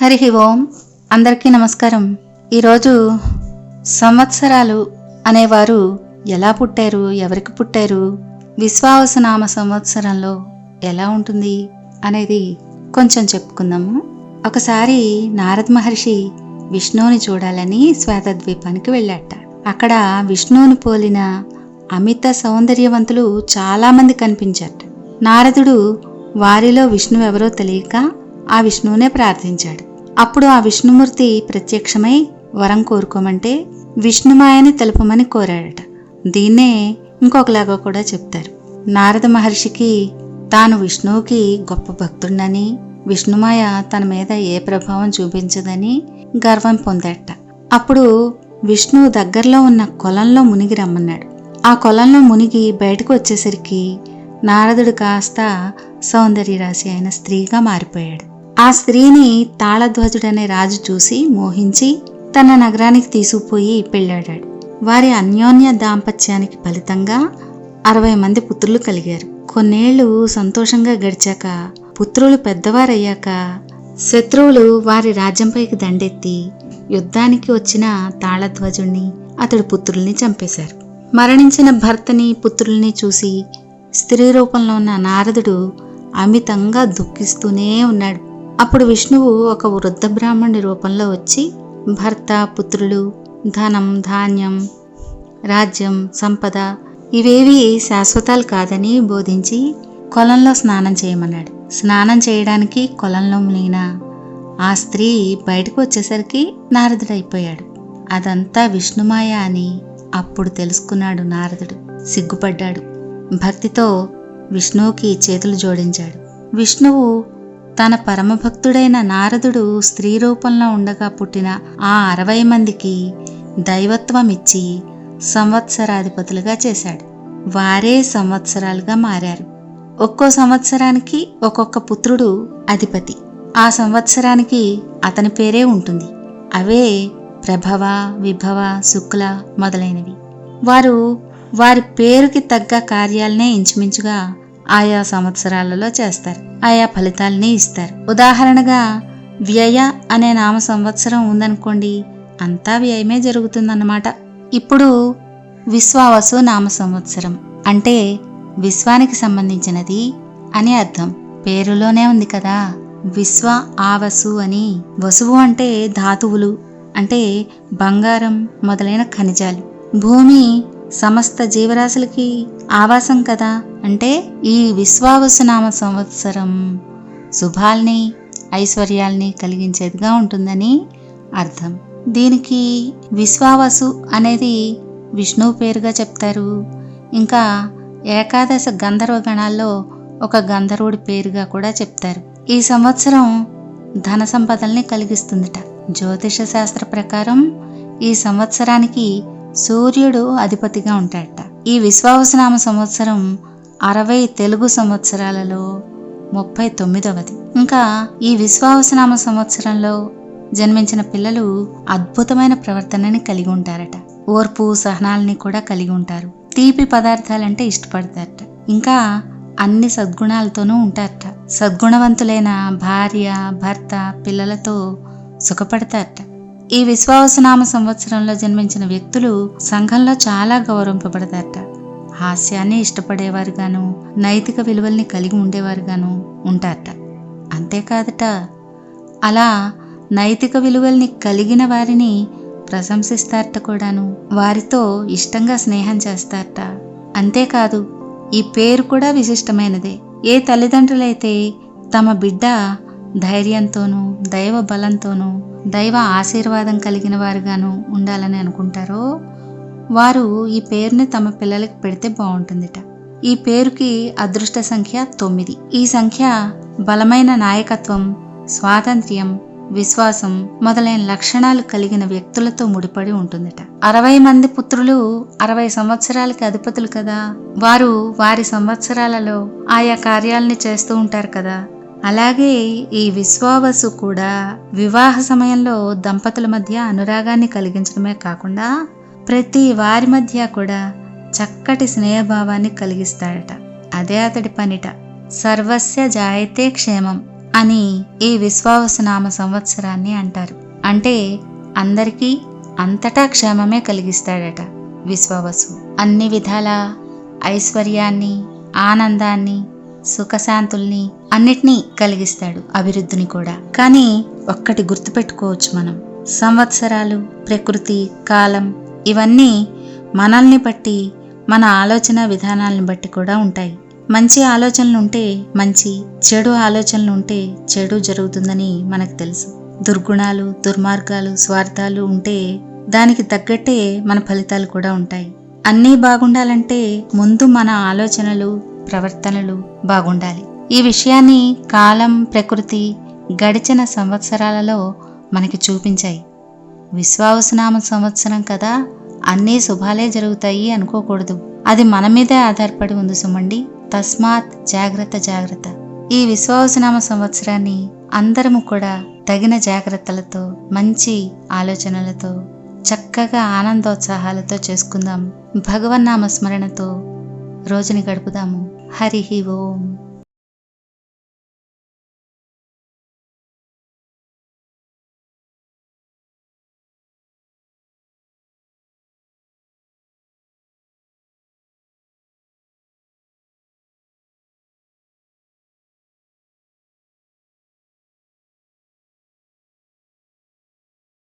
హరి ఓం. అందరికీ నమస్కారం. ఈరోజు సంవత్సరాలు అనేవారు ఎలా పుట్టారు, ఎవరికి పుట్టారు, విశ్వావసునామ సంవత్సరంలో ఎలా ఉంటుంది అనేది కొంచెం చెప్పుకుందాము. ఒకసారి నారద మహర్షి విష్ణువుని చూడాలని శ్వేతద్వీపానికి వెళ్ళాట. అక్కడ విష్ణువుని పోలిన అమిత సౌందర్యవంతులు చాలా మంది కనిపించారట. నారదుడు వారిలో విష్ణువు ఎవరో తెలియక ఆ విష్ణువునే ప్రార్థించాడు. అప్పుడు ఆ విష్ణుమూర్తి ప్రత్యక్షమై వరం కోరుకోమంటే విష్ణుమాయని తెలుపమని కోరాడట. దీన్నే ఇంకొకలాగా కూడా చెప్తారు. నారద మహర్షికి తాను విష్ణువుకి గొప్ప భక్తుడినని, విష్ణుమాయ తన మీద ఏ ప్రభావం చూపించదని గర్వం పొందట. అప్పుడు విష్ణువు దగ్గరలో ఉన్న కొలంలో మునిగి రమ్మన్నాడు. ఆ కొలంలో మునిగి బయటకు వచ్చేసరికి నారదుడు కాస్త సౌందర్యరాశి అయిన స్త్రీగా మారిపోయాడు. ఆ స్త్రీని తాళధ్వజుడనే రాజు చూసి మోహించి తన నగరానికి తీసుకుపోయి పెళ్ళాడాడు. వారి అన్యోన్య దాంపత్యానికి ఫలితంగా 60 మంది పుత్రులు కలిగారు. కొన్నేళ్లు సంతోషంగా గడిచాక, పుత్రులు పెద్దవారయ్యాక శత్రువులు వారి రాజ్యంపైకి దండెత్తి యుద్ధానికి వచ్చిన తాళధ్వజుణ్ణి, అతడి పుత్రుల్ని చంపేశారు. మరణించిన భర్తని, పుత్రుల్ని చూసి స్త్రీ రూపంలో ఉన్న నారదుడు అమితంగా దుఃఖిస్తూనే ఉన్నాడు. అప్పుడు విష్ణువు ఒక వృద్ధ బ్రాహ్మణుడి రూపంలో వచ్చి భర్త, పుత్రులు, ధనం, ధాన్యం, రాజ్యం, సంపద ఇవేవి శాశ్వతాలు కాదని బోధించి కొలంలో స్నానం చేయమన్నాడు. స్నానం చేయడానికి కొలంలో మునిగిన ఆ స్త్రీ బయటకు వచ్చేసరికి నారదుడైపోయాడు. అదంతా విష్ణుమాయ అని అప్పుడు తెలుసుకున్నాడు నారదుడు. సిగ్గుపడ్డాడు. భక్తితో విష్ణువుకి చేతులు జోడించాడు. విష్ణువు తన పరమభక్తుడైన నారదుడు స్త్రీ రూపంలో ఉండగా పుట్టిన ఆ 60 మందికి దైవత్వం ఇచ్చి సంవత్సరాధిపతులుగా చేశాడు. వారే సంవత్సరాలుగా మారారు. ఒక్కో సంవత్సరానికి ఒక్కొక్క పుత్రుడు అధిపతి. ఆ సంవత్సరానికి అతని పేరే ఉంటుంది. అవే ప్రభవ, విభవ, శుక్ల మొదలైనవి. వారు వారి పేరుకి తగ్గ కార్యాలనే ఇంచుమించుగా ఆయా సంవత్సరాలలో చేస్తారు. ఆయా ఫలితాలని ఇస్తారు. ఉదాహరణగా వ్యయ అనే నామ సంవత్సరం ఉందనుకోండి, అంతా వ్యయమే జరుగుతుందన్నమాట. ఇప్పుడు విశ్వావసు నామ సంవత్సరం అంటే విశ్వానికి సంబంధించినది అని అర్థం. పేరులోనే ఉంది కదా, విశ్వ ఆవసు అని. వసువు అంటే ధాతువులు, అంటే బంగారం మొదలైన ఖనిజాలు. భూమి సమస్త జీవరాశులకి ఆవాసం కదా, అంటే ఈ విశ్వావసునామ సంవత్సరం శుభాల్ని, ఐశ్వర్యాల్ని కలిగించేదిగా ఉంటుందని అర్థం. దీనికి విశ్వావసు అనేది విష్ణువు పేరుగా చెప్తారు. ఇంకా ఏకాదశ గంధర్వ గణాల్లో ఒక గంధర్వుడి పేరుగా కూడా చెప్తారు. ఈ సంవత్సరం ధన సంపదల్ని కలిగిస్తుందట. జ్యోతిష శాస్త్ర ప్రకారం ఈ సంవత్సరానికి సూర్యుడు అధిపతిగా ఉంటాడట. ఈ విశ్వావసునామ సంవత్సరం 60 తెలుగు సంవత్సరాలలో 39వది. ఇంకా ఈ విశ్వావసునామ సంవత్సరంలో జన్మించిన పిల్లలు అద్భుతమైన ప్రవర్తనని కలిగి ఉంటారట. ఓర్పు, సహనాలని కూడా కలిగి ఉంటారు. తీపి పదార్థాలంటే ఇష్టపడతారట. ఇంకా అన్ని సద్గుణాలతోనూ ఉంటారట. సద్గుణవంతులైన భార్య, భర్త, పిల్లలతో సుఖపడతారట. ఈ విశ్వావసునామ సంవత్సరంలో జన్మించిన వ్యక్తులు సంఘంలో చాలా గౌరవింపబడతారట. హాస్యాన్ని ఇష్టపడేవారుగాను, నైతిక విలువల్ని కలిగి ఉండేవారుగాను ఉంటారట. అంతేకాదట, అలా నైతిక విలువల్ని కలిగిన వారిని ప్రశంసిస్తారట కూడాను. వారితో ఇష్టంగా స్నేహం చేస్తారట. అంతేకాదు, ఈ పేరు కూడా విశిష్టమైనదే. ఏ తల్లిదండ్రులైతే తమ బిడ్డ ధైర్యంతోనూ, దైవ బలంతోనూ, దైవ ఆశీర్వాదం కలిగిన వారుగాను ఉండాలని అనుకుంటారో వారు ఈ పేరుని తమ పిల్లలకి పెడితే బాగుంటుందిట. ఈ పేరుకి అదృష్ట సంఖ్య 9. ఈ సంఖ్య బలమైన నాయకత్వం, స్వాతంత్ర్యం, విశ్వాసం మొదలైన లక్షణాలు కలిగిన వ్యక్తులతో ముడిపడి ఉంటుందట. 60 మంది పుత్రులు 60 సంవత్సరాలకి అధిపతులు కదా. వారు వారి సంవత్సరాలలో ఆయా కార్యాలని చేస్తూ ఉంటారు కదా. అలాగే ఈ విశ్వావసు కూడా వివాహ సమయంలో దంపతుల మధ్య అనురాగాన్ని కలిగించడమే కాకుండా ప్రతి వారి మధ్య కూడా చక్కటి స్నేహభావాన్ని కలిగిస్తాడట. అదే అతడి పనిట. సర్వస్య జాయతే క్షేమం అని ఈ విశ్వావసునామ సంవత్సరాన్ని అంటారు. అంటే అందరికీ అంతటా క్షేమమే కలిగిస్తాడట విశ్వావసు. అన్ని విధాల ఐశ్వర్యాన్ని, ఆనందాన్ని, సుఖశాంతుల్ని అన్నిటినీ కలిగిస్తాడు, అభివృద్ధిని కూడా. కానీ ఒక్కటి గుర్తుపెట్టుకోవచ్చు మనం, సంవత్సరాలు, ప్రకృతి, కాలం ఇవన్నీ మనల్ని బట్టి, మన ఆలోచన విధానాలను బట్టి కూడా ఉంటాయి. మంచి ఆలోచనలు ఉంటే మంచి, చెడు ఆలోచనలు ఉంటే చెడు జరుగుతుందని మనకు తెలుసు. దుర్గుణాలు, దుర్మార్గాలు, స్వార్థాలు ఉంటే దానికి తగ్గట్టే మన ఫలితాలు కూడా ఉంటాయి. అన్నీ బాగుండాలంటే ముందు మన ఆలోచనలు, ప్రవర్తనలు బాగుండాలి. ఈ విషయాన్ని కాలం, ప్రకృతి గడిచిన సంవత్సరాలలో మనకి చూపించాయి. విశ్వావసునామ సంవత్సరం కదా, అన్నీ శుభాలే జరుగుతాయి అనుకోకూడదు. అది మన మీదే ఆధారపడి ఉంది సుమండి. తస్మాత్ జాగ్రత్త జాగ్రత్త. ఈ విశ్వావసునామ సంవత్సరాన్ని అందరము కూడా తగిన జాగ్రత్తలతో, మంచి ఆలోచనలతో, చక్కగా ఆనందోత్సాహాలతో చేసుకుందాం. భగవన్నామ స్మరణతో రోజుని గడుపుదాము. హరి ఓం.